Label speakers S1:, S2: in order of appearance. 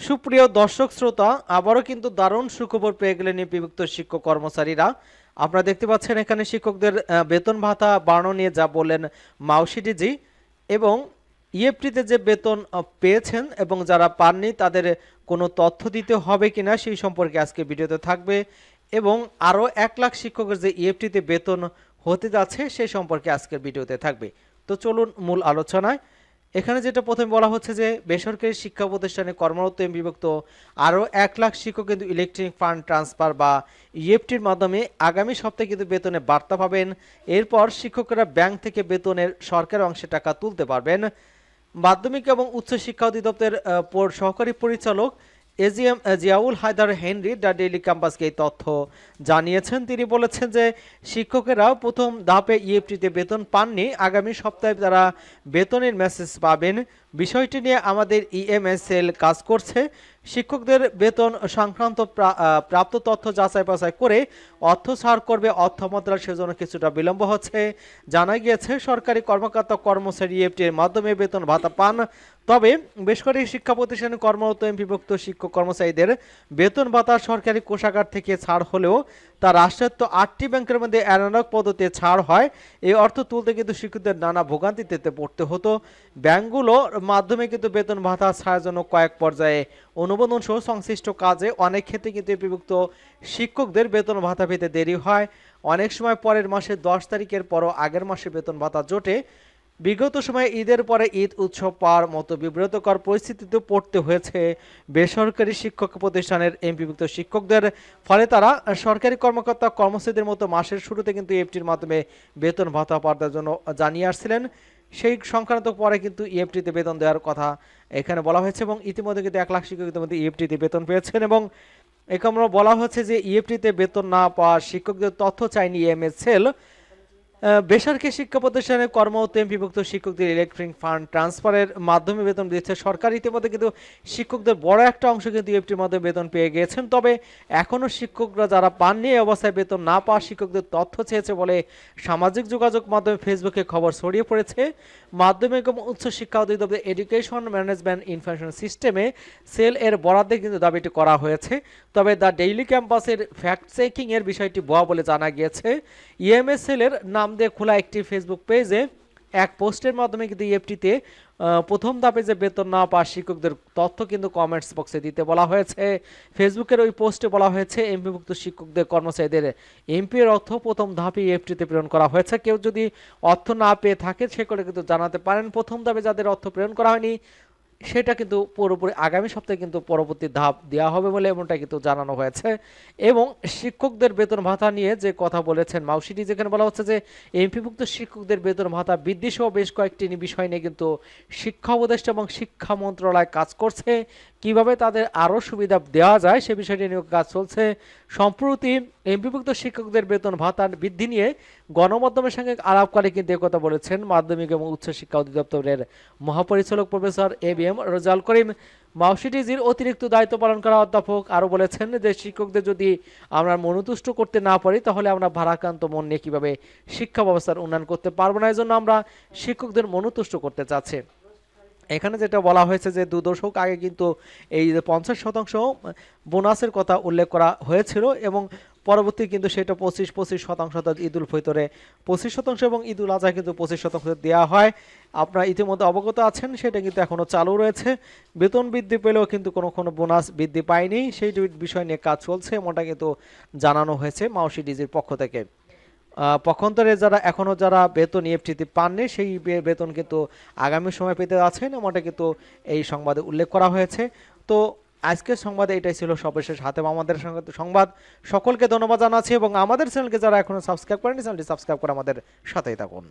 S1: সুপ্রিয় দর্শক শ্রোতা, আবারও কিন্তু দারুণ সুখবর পেয়ে গেলেন বিভক্ত শিক্ষক কর্মচারীরা। আপনারা দেখতে পাচ্ছেন এখানে শিক্ষকদের বেতন ভাতা বাড়ানো নিয়ে যা বললেন মাউসিডিজি, এবং ইএফটিতে যে বেতন পেয়েছেন এবং যারা পাননি তাদের কোনো তথ্য দিতে হবে কিনা সেই সম্পর্কে আজকে ভিডিওতে থাকবে, এবং আরও 1 লাখ শিক্ষকের যে ইএফটিতে বেতন হতে যাচ্ছে সেই সম্পর্কে আজকের ভিডিওতে থাকবে। তো চলুন মূল আলোচনায়। এখানে যেটা প্রথমে বলা হচ্ছে যে বেসরকারি শিক্ষা প্রতিষ্ঠানে কর্মরত বিভক্ত আরও 1 লাখ শিক্ষক কিন্তু ইলেকট্রনিক ফান্ড ট্রান্সফার বা ইএফটির মাধ্যমে আগামী সপ্তাহে কিন্তু বেতনে বার্তা পাবেন। এরপর শিক্ষকরা ব্যাংক থেকে বেতনের সরকারি অংশে টাকা তুলতে পারবেন। মাধ্যমিক এবং উচ্চ শিক্ষা অধিদপ্তরের সহকারী পরিচালক AGM Ziaul Haider Henry the daily ক্যাম্পাসকে এই তথ্য জানিয়েছেন। তিনি বলেছেন যে শিক্ষকেরা প্রথম ধাপে ইএফটিতে বেতন পাননি, আগামী সপ্তাহে তারা বেতনের মেসেজ পাবেন। বিষয়টি নিয়ে আমাদের ইএমএসএল কাজ করছে। শিক্ষকদের বেতন সংক্রান্ত প্রাপ্ত তথ্য যাচাই বাছাই করে অর্থ ছাড় করবে অর্থ মন্ত্রণালয়, সেজন্য কিছুটা বিলম্ব হচ্ছে। জানা গিয়েছে সরকারি কর্মকর্তা কর্মচারী ইএফটির মাধ্যমে বেতন ভাতা পান, তবে বেসরকারি শিক্ষা প্রতিষ্ঠানে কর্মরত বিভক্ত শিক্ষক কর্মচারীদের বেতন ভাতা সরকারি কোষাগার থেকে ছাড় হলেও তা রাষ্ট্রায়ত্ত 8টি ব্যাংকের মধ্যে অ্যানালগ পদ্ধতিতে ছাড় হয়। এই অর্থ তুলতে কিন্তু শিক্ষকদের নানা ভোগান্তিতে পড়তে হতো। ব্যাংকগুলোর মাধ্যমে কিন্তু বেতন ভাতা ছাড়ার জন্য কয়েক পর্যায়ে অনুমোদন সহ সংশ্লিষ্ট কাজে অনেক ক্ষেত্রে কিন্তু বিভক্ত শিক্ষকদের বেতন ভাতা পেতে দেরি হয়। অনেক সময় পরের মাসে 10 তারিখের পরও আগের মাসে বেতন ভাতা জোটে। বিগত সময়ে ঈদের পরে ঈদ উৎসব পাওয়ার মতো বিব্রতকর পরিস্থিতিতে পড়তে হয়েছে বেসরকারি শিক্ষক প্রতিষ্ঠানের এমপিভুক্ত শিক্ষকদের। ফলে তারা সরকারি কর্মকর্তা কর্মচারীদের মতো মাসের শুরুতে কিন্তু ইএফটির মাধ্যমে বেতন ভাতা পাওয়ার জন্য জানিয়ে আসছিলেন। সেই সংক্রান্ত পরে কিন্তু ইএফটিতে বেতন দেওয়ার কথা এখানে বলা হয়েছে, এবং ইতিমধ্যে কিন্তু 1 লাখ শিক্ষক ইতিমধ্যে ইএফটিতে বেতন পেয়েছেন। এবং এখানে বলা হচ্ছে যে ইএফটিতে বেতন না পাওয়া শিক্ষকদের তথ্য চায়নি ইএমএসএল। বেসরকারি শিক্ষা প্রতিষ্ঠানে কর্মরত বিভক্ত শিক্ষকদের ইলেকট্রনিক ফান্ড ট্রান্সফারের মাধ্যমে বেতন দিচ্ছে সরকার। ইতিমধ্যে কিন্তু শিক্ষকদের বড় একটা অংশ কিন্তু ইএফটির মাধ্যমে বেতন পেয়ে গিয়েছেন, তবে এখনও শিক্ষকরা যারা পাননি এই অবস্থায় বেতন না পাওয়া শিক্ষকদের তথ্য চেয়েছে বলে সামাজিক যোগাযোগ মাধ্যমে ফেসবুকে খবর ছড়িয়ে পড়েছে। মাধ্যমিক এবং উচ্চ শিক্ষা অধিদপ্তর এডুকেশন ম্যানেজমেন্ট ইনফরমেশন সিস্টেমে সেল এর বরাদ্দে কিন্তু দাবিটি করা হয়েছে, তবে দ্য ডেইলি ক্যাম্পাসের ফ্যাক্ট চেকিং এর বিষয়টি ভুয়া বলে জানা গিয়েছে। ইএমএসএল এর নাম দিয়ে খোলা একটি ফেসবুক পেজে এক পোস্টের মাধ্যমে কিন্তু ইএফটিতে প্রথম ধাপে যে বেতন না পাওয়া শিক্ষকদের তথ্য কিন্তু কমেন্টস বক্সে দিতে বলা হয়েছে। ফেসবুকের ওই পোস্টে বলা হয়েছে এমপিভুক্ত শিক্ষকদের কর্মচারীদের এমপির অর্থ প্রথম ধাপে ইএফটিতে প্রেরণ করা হয়েছে। কেউ যদি অর্থ না পেয়ে থাকে সে করে কিন্তু জানাতে পারেন। প্রথম ধাপে যাদের অর্থ প্রেরণ করা হয়নি সেটা কিন্তু পুরোপুরি আগামী সপ্তাহে কিন্তু পরবর্তী ধাপ দেওয়া হবে বলে এমনটা কিন্তু জানানো হয়েছে। এবং শিক্ষকদের বেতন ভাতা নিয়ে যে কথা বলেছেন মাউসিটি, যেখানে বলা হচ্ছে যে এমপিভুক্ত শিক্ষকদের বেতন ভাতা বৃদ্ধি সহ বেশ কয়েকটি বিষয় নিয়ে কিন্তু শিক্ষা উপদেষ্টা এবং শিক্ষা মন্ত্রণালয় কাজ করছে। কিভাবে তাদের আরও সুবিধা দেওয়া যায় সে বিষয়টি নিয়ে কাজ চলছে। সম্প্রতি এমপিভুক্ত শিক্ষকদের বেতন ভাতা বৃদ্ধি নিয়ে গণমাধ্যমের সঙ্গে আলাপকালে কিন্তু একথা বলেছেন মাধ্যমিক এবং উচ্চ শিক্ষা অধিদপ্তরের মহাপরিচালক প্রফেসর এবিএম রেজাউল করিম। মাউসিডিজির অতিরিক্ত দায়িত্ব পালন করা অধ্যাপক আরও বলেছেন যে শিক্ষকদের যদি আমরা মনোতুষ্ট করতে না পারি তাহলে আমরা ভারাক্রান্ত মন নিয়ে কীভাবে শিক্ষা ব্যবস্থার উন্নয়ন করতে পারবো না, এই জন্য আমরা শিক্ষকদের মনোতুষ্ট করতে চাচ্ছি। এখানে যেটা বলা হয়েছে যে 2 দশক আগে কিন্তু এই 50% বোনাসের কথা উল্লেখ করা হয়েছিল, এবং পরবর্তী কিন্তু সেটা 25% ঈদুল ফিতরে 25% এবং ঈদুল আজহা কিন্তু 25% দেওয়া হয়। আপনারা ইতিমধ্যে অবগত আছেন, সেটা কিন্তু এখনও চালু রয়েছে। বেতন বৃদ্ধি পেলেও কিন্তু কোনো বোনাস বৃদ্ধি পায়নি, সেই বিষয় নিয়ে কাজ চলছে এমনটা কিন্তু জানানো হয়েছে মাউসিডিজির পক্ষ থেকে। পক্ষান্তরে যারা বেতন ইএফটিতে পাননি সেই বেতন কিন্তু আগামী সময় পেতে আছেন এমনটা কিন্তু এই সংবাদে উল্লেখ করা হয়েছে। তো আজকের সংবাদে এটাই ছিল সর্বশেষ হাতে আমাদের সঙ্গে সংবাদ। সকলকে ধন্যবাদ জানাচ্ছি, এবং আমাদের চ্যানেলকে যারা এখনো সাবস্ক্রাইব করেনি চ্যানেলটি সাবস্ক্রাইব করে আমাদের সাথেই থাকুন।